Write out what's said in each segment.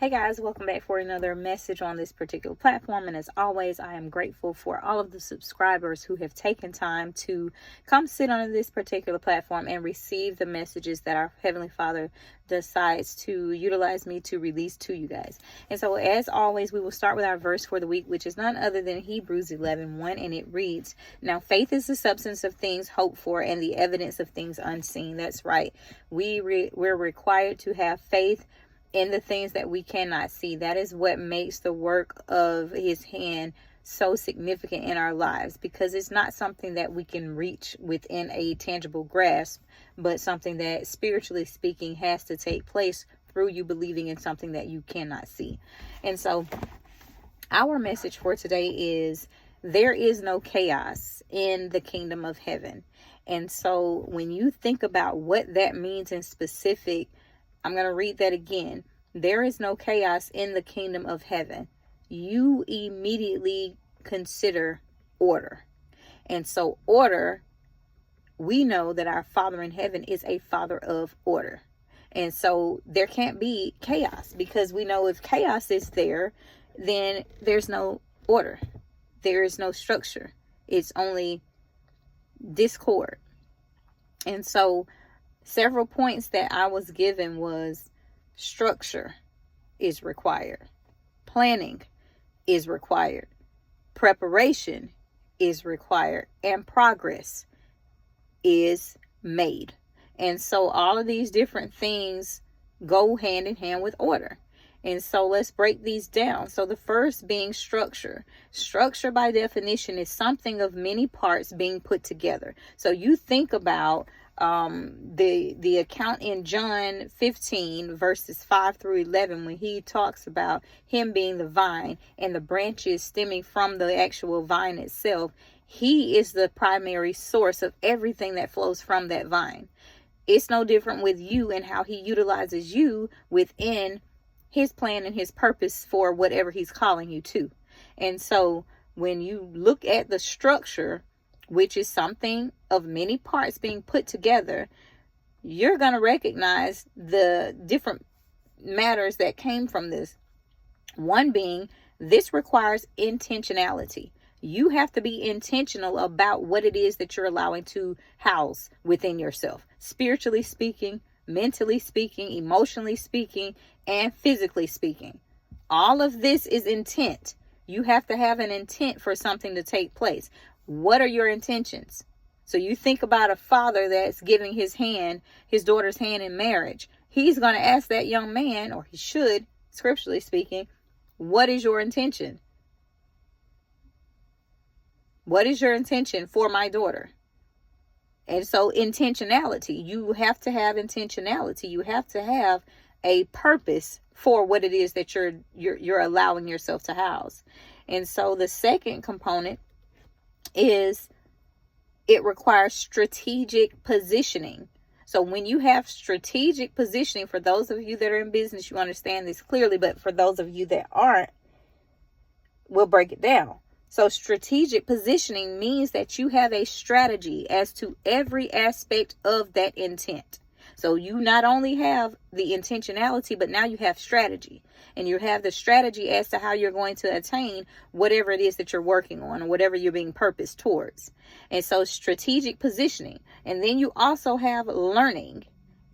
Hey guys, welcome back for another message on this particular platform. And as always, I am grateful for all of the subscribers who have taken time to come sit on this particular platform and receive the messages that our Heavenly Father decides to utilize me to release to you guys. And so as always, we will start with our verse for the week, which is none other than Hebrews 11:1, and it reads, "Now faith is the substance of things hoped for and the evidence of things unseen." That's right. We're required to have faith in the things that we cannot see. That is what makes the work of His hand so significant in our lives, because it's not something that we can reach within a tangible grasp, but something that, spiritually speaking, has to take place through you believing in something that you cannot see. And so our message for today is, there is no chaos in the kingdom of heaven. And so when you think about what that means in specific, I'm going to read that again. There is no chaos in the kingdom of heaven. You immediately consider order. And so order, we know that our Father in heaven is a Father of order. And so there can't be chaos, because we know if chaos is there, then there's no order. There is no structure. It's only discord. And so several points that I was given was structure is required. Planning is required. Preparation is required. And progress is made. And so all of these different things go hand in hand with order. And so let's break these down. So the first being structure. Structure by definition is something of many parts being put together. So you think about the account in John 15 verses 5 through 11, when he talks about him being the vine and the branches stemming from the actual vine itself. He is the primary source of everything that flows from that vine. It's no different with you and how he utilizes you within his plan and his purpose for whatever he's calling you to. And so when you look at the structure, which is something of many parts being put together, you're going to recognize the different matters that came from this. One being, this requires intentionality. You have to be intentional about what it is that you're allowing to house within yourself, spiritually speaking, mentally speaking, emotionally speaking, and physically speaking. All of this is intent. You have to have an intent for something to take place. What are your intentions? So you think about a father that's giving his daughter's hand in marriage. He's going to ask that young man, or he should, scripturally speaking, what is your intention? What is your intention for my daughter? And so intentionality, you have to have intentionality. You have to have a purpose for what it is that you're allowing yourself to house. And so the second component is, it requires strategic positioning. So when you have strategic positioning, for those of you that are in business, you understand this clearly, but for those of you that aren't, we'll break it down. So strategic positioning means that you have a strategy as to every aspect of that intent. So you not only have the intentionality, but now you have strategy. And you have the strategy as to how you're going to attain whatever it is that you're working on, or whatever you're being purposed towards. And so strategic positioning. And then you also have learning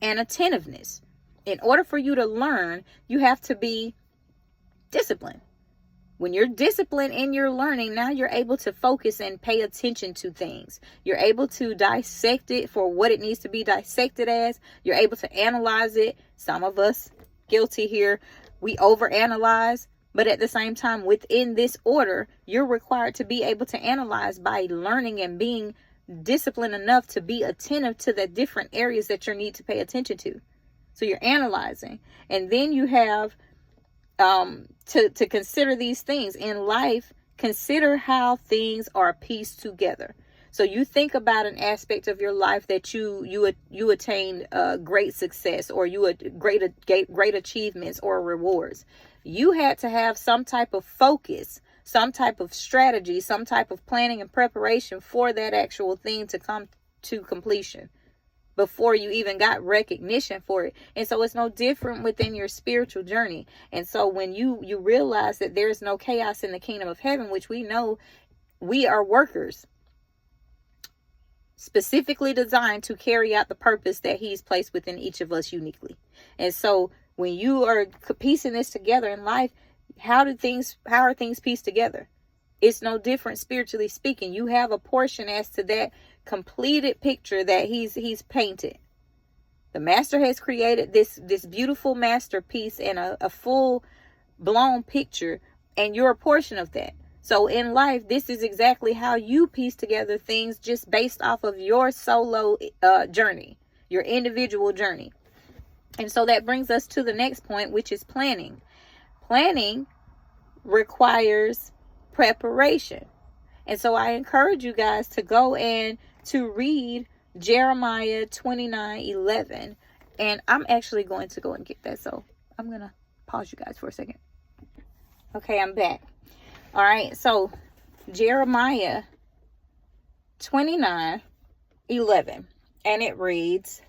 and attentiveness. In order for you to learn, you have to be disciplined. When you're disciplined in your learning, now you're able to focus and pay attention to things. You're able to dissect it for what it needs to be dissected as. You're able to analyze it. Some of us guilty here. We overanalyze. But at the same time, within this order, you're required to be able to analyze by learning and being disciplined enough to be attentive to the different areas that you need to pay attention to. So you're analyzing. And then you have to consider these things in life. Consider how things are pieced together. So you think about an aspect of your life that you attained great success, or you had great achievements or rewards. You had to have some type of focus, some type of strategy, some type of planning and preparation for that actual thing to come to completion. before you even got recognition for it. And so it's no different within your spiritual journey. And so when you realize that there's no chaos in the kingdom of heaven, which we know we are workers specifically designed to carry out the purpose that he's placed within each of us uniquely. And so when you are piecing this together in life, how are things pieced together? It's no different spiritually speaking. You have a portion as to that completed picture that he's painted. The master has created this beautiful masterpiece and a full blown picture, and you're a portion of that. So in life, this is exactly how you piece together things, just based off of your solo journey, your individual journey. And so that brings us to the next point, which is planning. Planning requires preparation. And so I encourage you guys to go and to read Jeremiah 29:11. And I'm actually going to go and get that. So I'm going to pause you guys for a second. Okay, I'm back. All right. So Jeremiah 29:11. And it reads,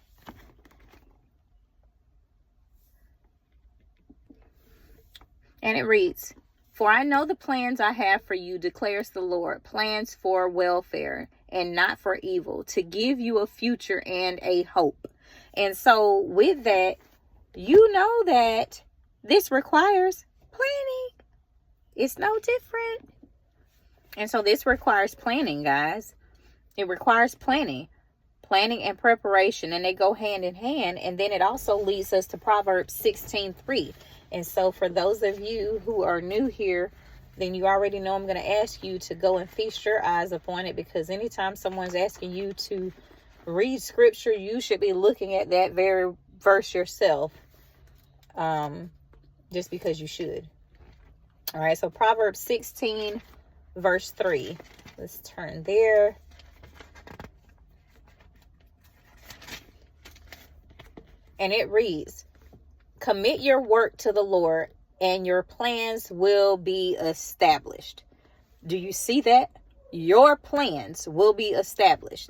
"For I know the plans I have for you, declares the Lord, plans for welfare and not for evil, to give you a future and a hope." And so with that, you know that this requires planning. It's no different. And so this requires planning, guys. It requires planning and preparation, and they go hand in hand. And then it also leads us to Proverbs 16:3. And so for those of you who are new here, then you already know I'm going to ask you to go and feast your eyes upon it, because anytime someone's asking you to read scripture, you should be looking at that very verse yourself, just because you should. All right, so Proverbs 16 verse 3. Let's turn there. And it reads, "Commit your work to the Lord, and your plans will be established." Do you see that? Your plans will be established.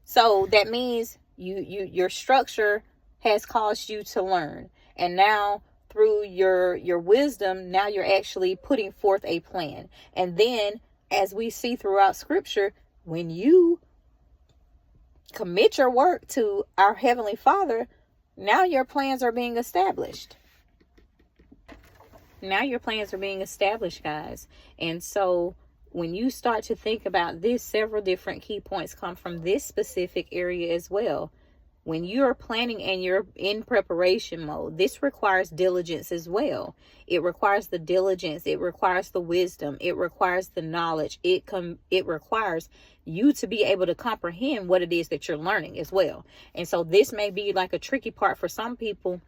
So that means your structure has caused you to learn. And now through your wisdom, now you're actually putting forth a plan. And then, as we see throughout scripture, when you commit your work to our Heavenly Father, now your plans are being established. Now your plans are being established, guys. And so when you start to think about this, several different key points come from this specific area as well. When you're planning and you're in preparation mode, this requires diligence as well. It requires the diligence. It requires the wisdom. It requires the knowledge. It requires you to be able to comprehend what it is that you're learning as well. And so this may be like a tricky part for some people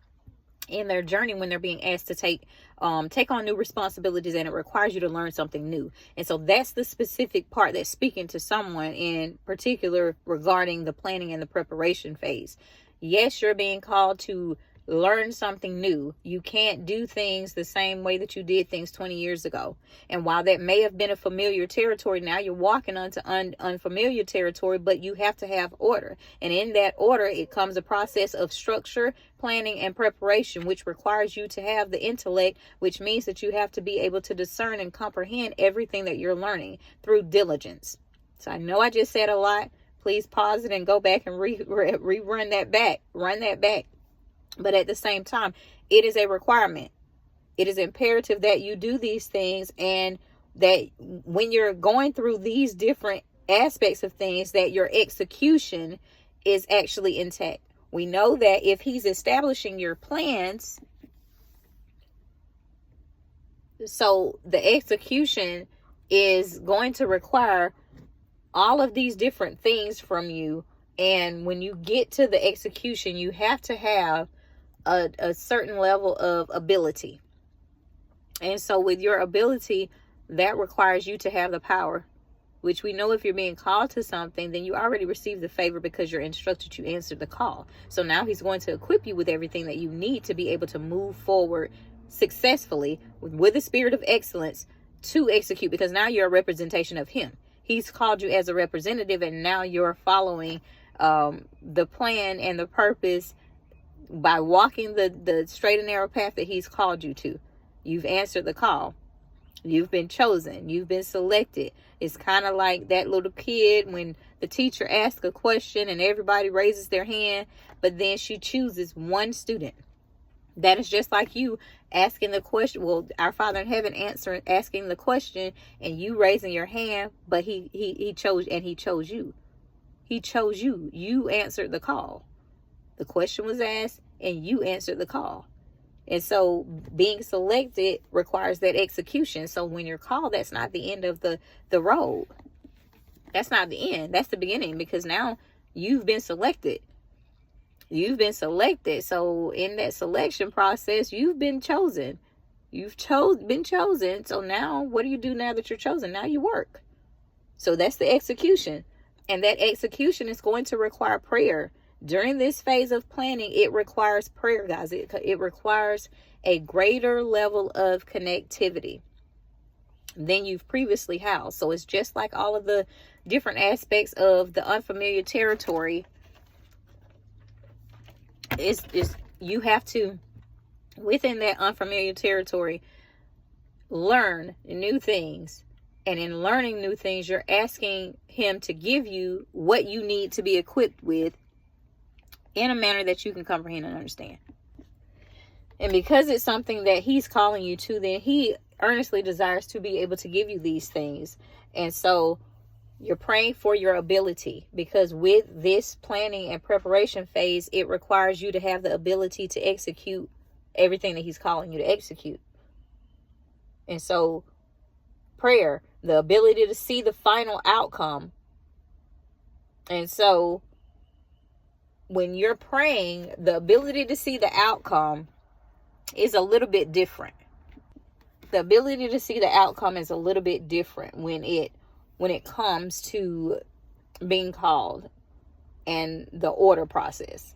in their journey when they're being asked to take on new responsibilities, and it requires you to learn something new. And so that's the specific part that's speaking to someone in particular regarding the planning and the preparation phase. Yes, you're being called to learn something new. You can't do things the same way that you did things 20 years ago. And while that may have been a familiar territory, now you're walking onto unfamiliar territory, but you have to have order. And in that order, it comes a process of structure, planning, and preparation, which requires you to have the intellect, which means that you have to be able to discern and comprehend everything that you're learning through diligence. So I know I just said a lot. Please pause it and go back and rerun that back. Run that back. But at the same time, it is a requirement. It is imperative that you do these things, and that when you're going through these different aspects of things, that your execution is actually intact. We know that if he's establishing your plans, so the execution is going to require all of these different things from you. And when you get to the execution, you have to have a certain level of ability. And so with your ability, that requires you to have the power, which we know if you're being called to something, then you already received the favor because you're instructed to answer the call. So now he's going to equip you with everything that you need to be able to move forward successfully with the spirit of excellence to execute, because now you're a representation of him. He's called you as a representative, and now you're following the plan and the purpose by walking the straight and narrow path that he's called you to. You've answered the call. You've been chosen. You've been selected. It's kind of like that little kid when the teacher asks a question and everybody raises their hand, but then she chooses one student. That is just like you asking the question. Well, our Father in heaven asking the question and you raising your hand, but he chose, and he chose you. He chose you. You answered the call. The question was asked and you answered the call. And so being selected requires that execution. So when you're called, that's not the end of the road. That's not the end. That's the beginning, because now you've been selected. You've been selected. So in that selection process, you've been chosen. You've been chosen. So now what do you do now that you're chosen? Now you work. So that's the execution. And that execution is going to require prayer. During this phase of planning, it requires prayer, guys. It requires a greater level of connectivity than you've previously housed. So it's just like all of the different aspects of the unfamiliar territory. It's you have to, within that unfamiliar territory, learn new things. And in learning new things, you're asking him to give you what you need to be equipped with in a manner that you can comprehend and understand. And because it's something that he's calling you to, then he earnestly desires to be able to give you these things. And so you're praying for your ability, because with this planning and preparation phase, it requires you to have the ability to execute everything that he's calling you to execute. And so prayer, the ability to see the final outcome. And so when you're praying, the ability to see the outcome is a little bit different. The ability to see the outcome is a little bit different when it comes to being called and the order process.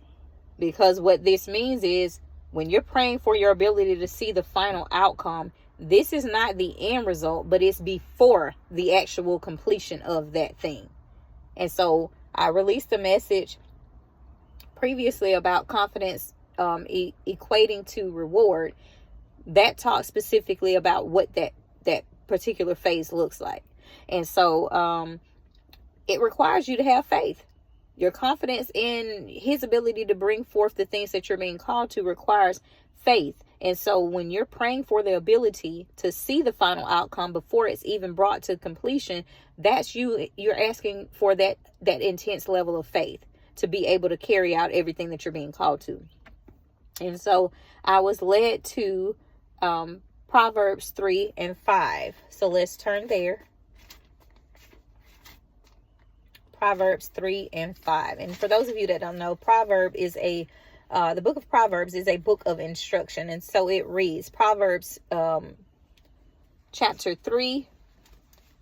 Because what this means is when you're praying for your ability to see the final outcome, this is not the end result, but it's before the actual completion of that thing. And so I released a message previously about confidence equating to reward. That talks specifically about what that particular phase looks like. And so it requires you to have faith. Your confidence in his ability to bring forth the things that you're being called to requires faith. And so when you're praying for the ability to see the final outcome before it's even brought to completion, that's you're asking for that intense level of faith to be able to carry out everything that you're being called to. And so I was led to Proverbs 3 and 5. So let's turn there. Proverbs 3 and 5. And for those of you that don't know, the book of Proverbs is a book of instruction. And so it reads, Proverbs chapter 3,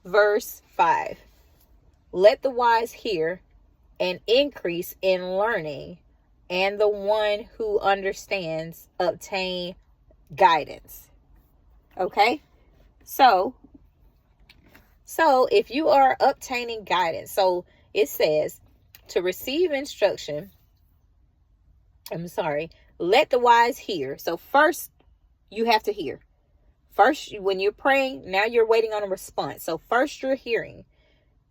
verse 5. Let the wise hear and increase in learning, and the one who understands obtain guidance. Okay? So if you are obtaining guidance, so it says to receive instruction, let the wise hear. So first you have to hear. First, when you're praying, now you're waiting on a response. So first you're hearing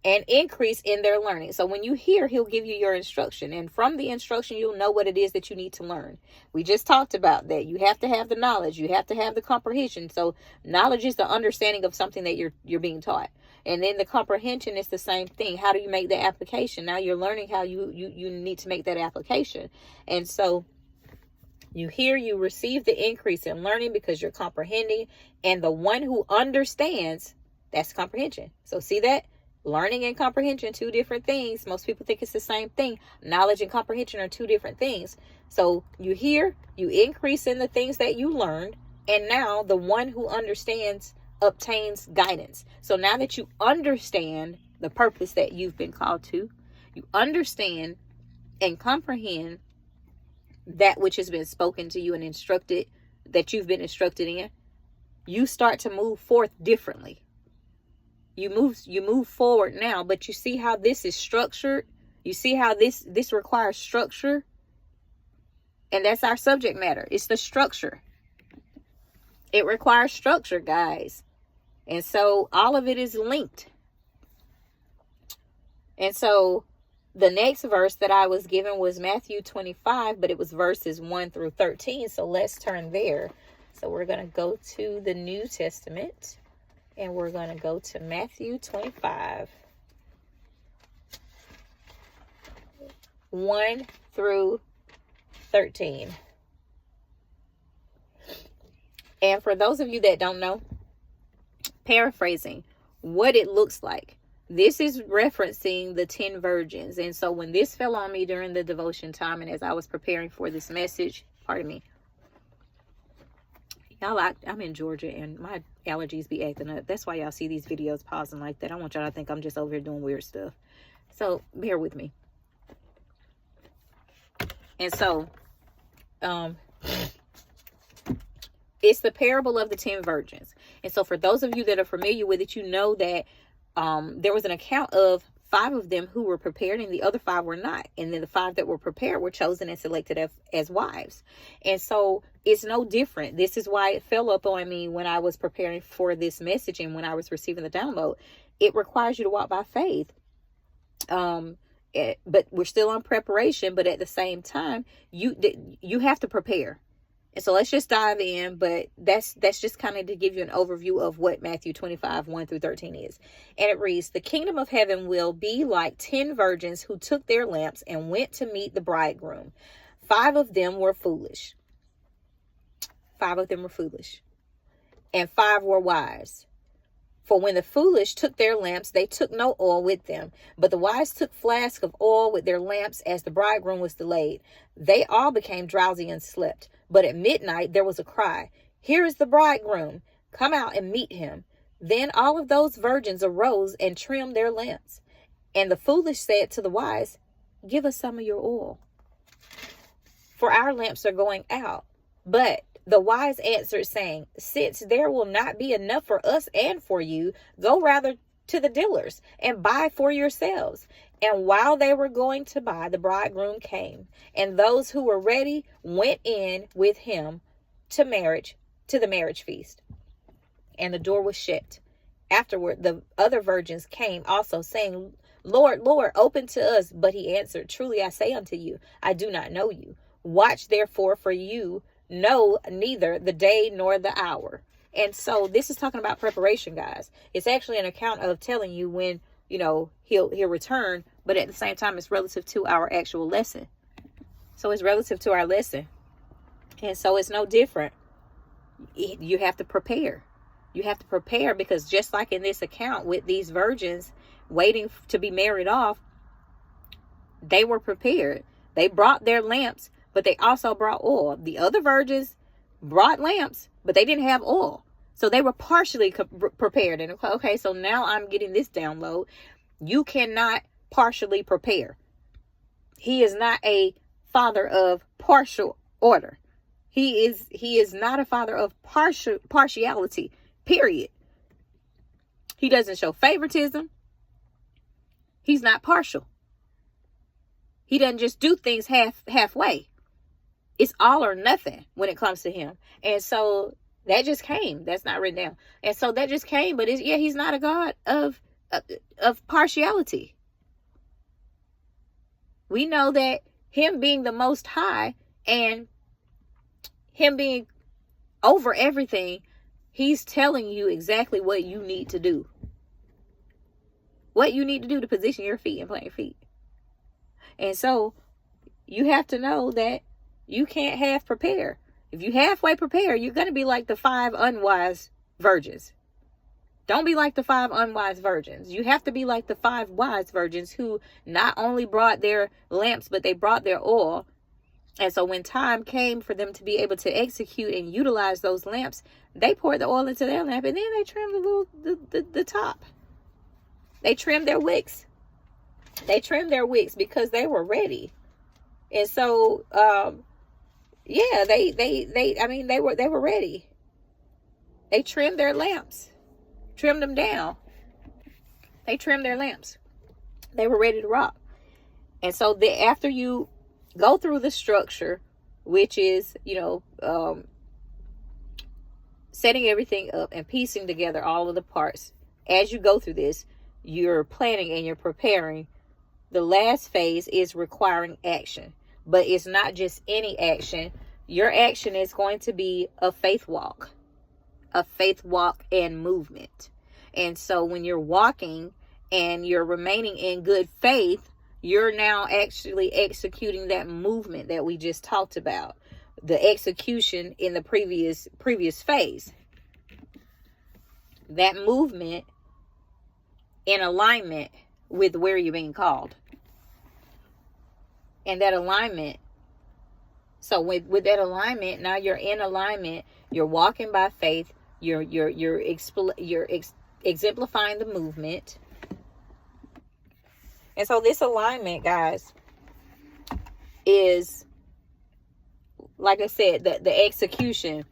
and increase in their learning. So when you hear, he'll give you your instruction. And from the instruction, you'll know what it is that you need to learn. We just talked about that. You have to have the knowledge. You have to have the comprehension. So knowledge is the understanding of something that you're being taught. And then the comprehension is the same thing. How do you make the application? Now you're learning how you need to make that application. And so you hear, you receive the increase in learning because you're comprehending. And the one who understands, that's comprehension. So see that? Learning and comprehension, two different things. Most people think it's the same thing. Knowledge and comprehension are two different things. So you hear, you increase in the things that you learned. And now the one who understands obtains guidance. So now that you understand the purpose that you've been called to, you understand and comprehend that which has been spoken to you and instructed, that you've been instructed in, you start to move forth differently. You move forward now, but you see how this is structured. You see how this requires structure? And that's our subject matter. It's the structure. It requires structure, guys. And so all of it is linked. And so the next verse that I was given was Matthew 25, but it was verses 1 through 13. So let's turn there. So we're going to go to the New Testament, and we're going to go to Matthew 25, 1 through 13. And for those of you that don't know, paraphrasing what it looks like, this is referencing the 10 virgins. And so when this fell on me during the devotion time, and as I was preparing for this message, pardon me, y'all, I'm in Georgia and my allergies be acting up. That's why y'all see these videos pausing like that. I want y'all to think I'm just over here doing weird stuff. So bear with me. And so, it's the parable of the 10 virgins. And so for those of you that are familiar with it, you know that there was an account of 5 of them who were prepared and the other 5 were not. And then the 5 that were prepared were chosen and selected as wives. And so it's no different. This is why it fell up on me when I was preparing for this message and when I was receiving the download. It requires you to walk by faith. But we're still on preparation. But at the same time, you have to prepare. And so let's just dive in, but that's just kind of to give you an overview of what Matthew 25, 1 through 13 is. And it reads, "The kingdom of heaven will be like 10 virgins who took their lamps and went to meet the bridegroom. 5 of them were foolish. 5 of them were foolish. And 5 were wise. For when the foolish took their lamps, they took no oil with them. But the wise took flasks of oil with their lamps as the bridegroom was delayed. They all became drowsy and slept. But at midnight there was a cry, 'Here is the bridegroom. Come out and meet him.' Then all of those virgins arose and trimmed their lamps. And the foolish said to the wise, 'Give us some of your oil, for our lamps are going out.' But the wise answered, saying, 'Since there will not be enough for us and for you, go rather to the dealers and buy for yourselves.' And while they were going to buy, the bridegroom came, and those who were ready went in with him to the marriage feast. And the door was shut. Afterward, the other virgins came also, saying, 'Lord, Lord, open to us.' But he answered, 'Truly I say unto you, I do not know you. Watch therefore, for you know neither the day nor the hour.'" And so this is talking about preparation, guys. It's actually an account of telling you when, he'll return, but at the same time, it's relative to our actual lesson. So it's relative to our lesson. And so it's no different. You have to prepare. You have to prepare, because just like in this account with these virgins waiting to be married off, they were prepared. They brought their lamps, but they also brought oil. The other virgins brought lamps, but they didn't have oil. So they were partially prepared. And okay, so now I'm getting this download. You cannot partially prepare. He is not a father of partial order. He is not a father of partiality, period. He doesn't show favoritism. He's not partial. He doesn't just do things halfway. It's all or nothing when it comes to him. And so that just came. That's not written down. And so that just came. But he's not a God of partiality. We know that him being the Most High and him being over everything, he's telling you exactly what you need to do. What you need to do to position your feet and plant your feet. And so you have to know that you can't half prepare. If you halfway prepare, you're going to be like the 5 unwise virgins. Don't be like the 5 unwise virgins. You have to be like the 5 wise virgins who not only brought their lamps, but they brought their oil. And so when time came for them to be able to execute and utilize those lamps, they poured the oil into their lamp, and then they trimmed the top. They trimmed their wicks. They trimmed their wicks because they were ready. And so, they were ready. They trimmed their lamps, trimmed them down. They trimmed their lamps. They were ready to rock. And so after you go through the structure, which is, setting everything up and piecing together all of the parts, as you go through this, you're planning and you're preparing. The last phase is requiring action, but it's not just any action. Your action is going to be a faith walk and movement. And so when you're walking and you're remaining in good faith, you're now actually executing that movement that we just talked about, the execution in the previous phase. That movement in alignment with where you're being called. And that alignment, so with that alignment, now you're in alignment, you're walking by faith, you're exemplifying the movement. And so this alignment, guys, is, like I said, the execution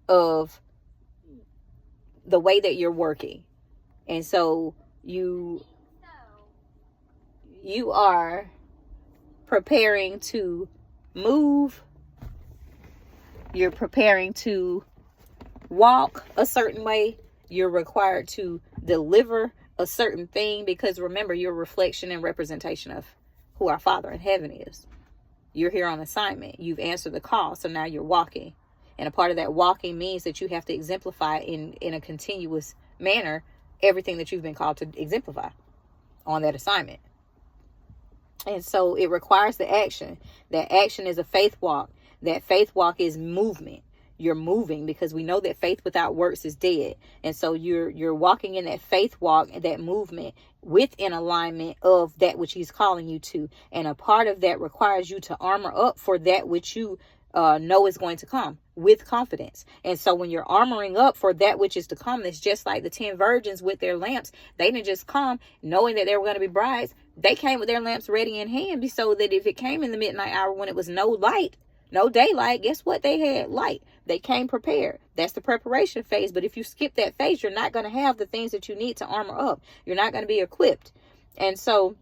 of the way that you're working. And so you are preparing to move. You're preparing to walk a certain way. You're required to deliver a certain thing, because remember, you're a reflection and representation of who our Father in heaven is. You're here on assignment. You've answered the call, so now you're walking. And a part of that walking means that you have to exemplify in a continuous manner everything that you've been called to exemplify on that assignment. And so it requires the action. That action is a faith walk. That faith walk is movement. You're moving, because we know that faith without works is dead. And so you're walking in that faith walk and that movement within alignment of that which he's calling you to. And a part of that requires you to armor up for that which you know is going to come with confidence. And so when you're armoring up for that which is to come, it's just like the 10 virgins with their lamps. They didn't just come knowing that they were going to be brides. They came with their lamps ready in hand, so that if it came in the midnight hour when it was no light, no daylight, guess what? They had light. They came prepared. That's the preparation phase. But if you skip that phase, you're not going to have the things that you need to armor up. You're not going to be equipped. And so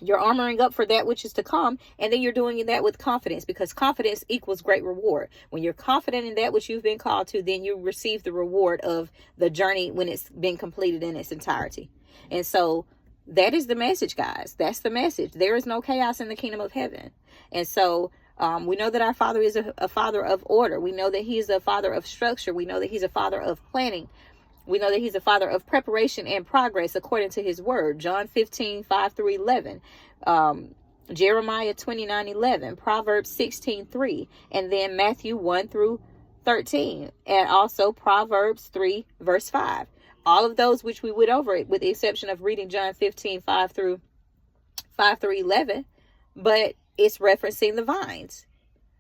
you're armoring up for that which is to come. And then you're doing that with confidence, because confidence equals great reward. When you're confident in that which you've been called to, then you receive the reward of the journey when it's been completed in its entirety. And so that is the message, guys. That's the message. There is no chaos in the kingdom of heaven. And so we know that our Father is a Father of order. We know that he's a Father of structure. We know that he's a Father of planning. We know that he's a Father of preparation and progress according to his word. John 15:5-11. Jeremiah 29:11. Proverbs 16:3. And then Matthew 1-13. And also Proverbs 3 verse 5. All of those which we went over, with the exception of reading John 15:5-11. But it's referencing the vines.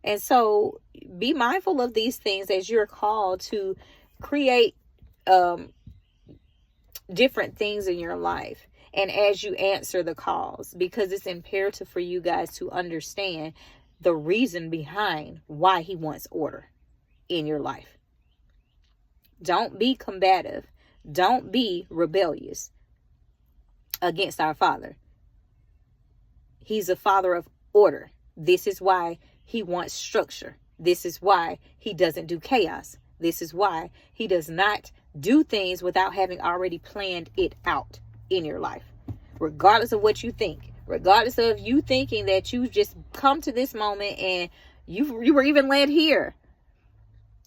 And so be mindful of these things as you're called to create different things in your life, and as you answer the calls, because it's imperative for you guys to understand the reason behind why he wants order in your life. Don't be combative. Don't be rebellious against our Father. He's a Father of order. This is why he wants structure. This is why he doesn't do chaos. This is why he does not do things without having already planned it out in your life. Regardless of what you think, regardless of you thinking that you just come to this moment and you were even led here.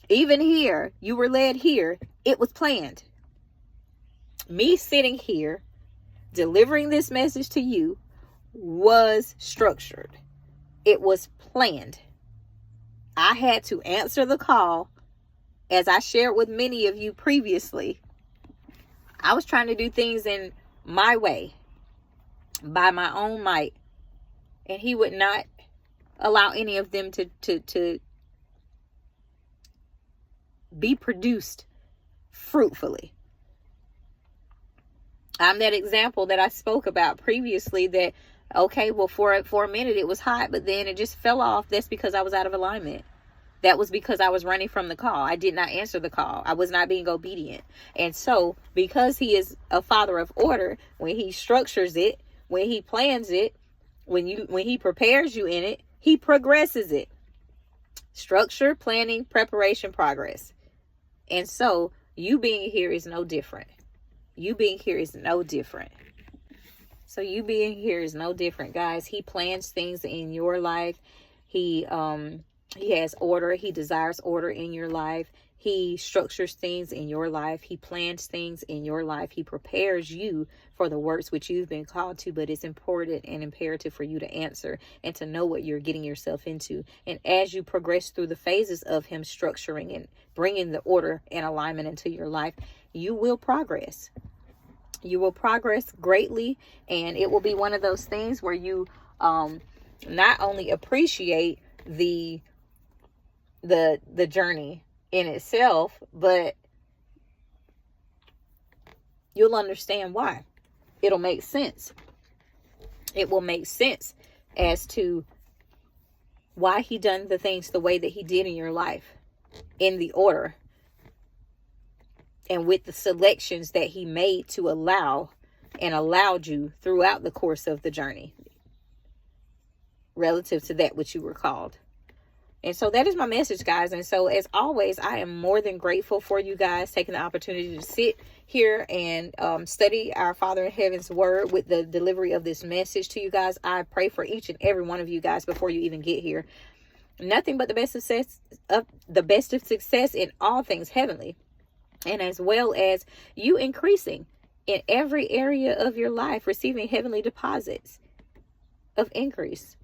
Even here, you were led here. It was planned. Me sitting here, delivering this message to you, was structured. It was planned. I had to answer the call. As I shared with many of you previously, I was trying to do things in my way, by my own might, and he would not allow any of them to be produced fruitfully. I'm that example that I spoke about previously, that okay, well, for a minute it was hot, but then it just fell off. That's because I was out of alignment. That was because I was running from the call. I did not answer the call. I was not being obedient. And so, because he is a Father of order, when he structures it, when he plans it, when he prepares you in it, he progresses it. Structure, planning, preparation, progress. And so you being here is no different. You being here is no different. So you being here is no different, guys. He plans things in your life. He has order. He desires order in your life. He structures things in your life. He plans things in your life. He prepares you for the works which you've been called to, but it's important and imperative for you to answer and to know what you're getting yourself into. And as you progress through the phases of him structuring and bringing the order and alignment into your life, you will progress. You will progress greatly, and it will be one of those things where you not only appreciate the journey in itself, but you'll understand why. It'll make sense. It will make sense as to why he done the things the way that he did in your life, in the order and with the selections that he made to allow and allowed you throughout the course of the journey relative to that which you were called. And so that is my message, guys. And so as always, I am more than grateful for you guys taking the opportunity to sit here and study our Father in Heaven's word with the delivery of this message to you guys. I pray for each and every one of you guys before you even get here. Nothing but the best of success in all things heavenly, and as well as you increasing in every area of your life, receiving heavenly deposits of increase.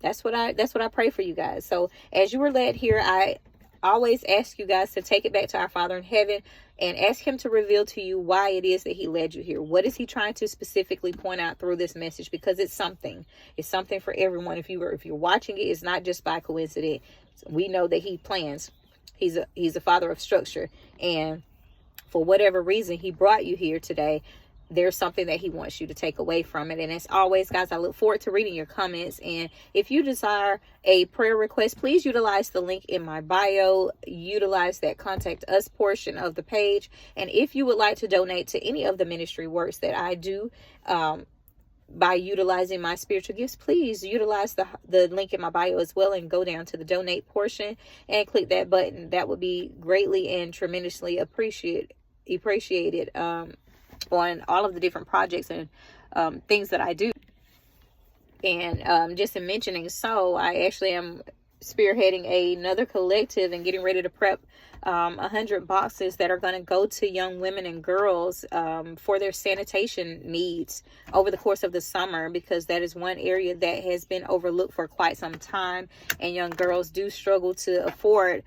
That's what I pray for you guys. So as you were led here, I always ask you guys to take it back to our Father in Heaven and ask him to reveal to you why it is that he led you here. What is he trying to specifically point out through this message? Because it's something for everyone. If you're watching it, it's not just by coincidence. We know that he plans. He's a father of structure, and for whatever reason he brought you here today, there's something that he wants you to take away from it. And as always, guys, I look forward to reading your comments. And if you desire a prayer request, please utilize the link in my bio. Utilize that contact us portion of the page. And if you would like to donate to any of the ministry works that I do by utilizing my spiritual gifts, please utilize the link in my bio as well and go down to the donate portion and click that button. That would be greatly and tremendously appreciated on all of the different projects and things that I do. And just in mentioning, so I actually am spearheading another collective and getting ready to prep 100 boxes that are going to go to young women and girls for their sanitation needs over the course of the summer, because that is one area that has been overlooked for quite some time, and young girls do struggle to afford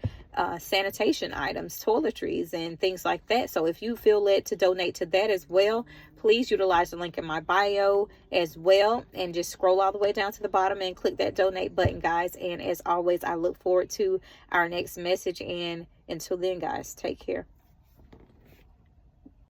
sanitation items, toiletries, and things like that. So if you feel led to donate to that as well, please utilize the link in my bio as well, and just scroll all the way down to the bottom and click that donate button, guys. And as always, I look forward to our next message, and until then, guys, take care.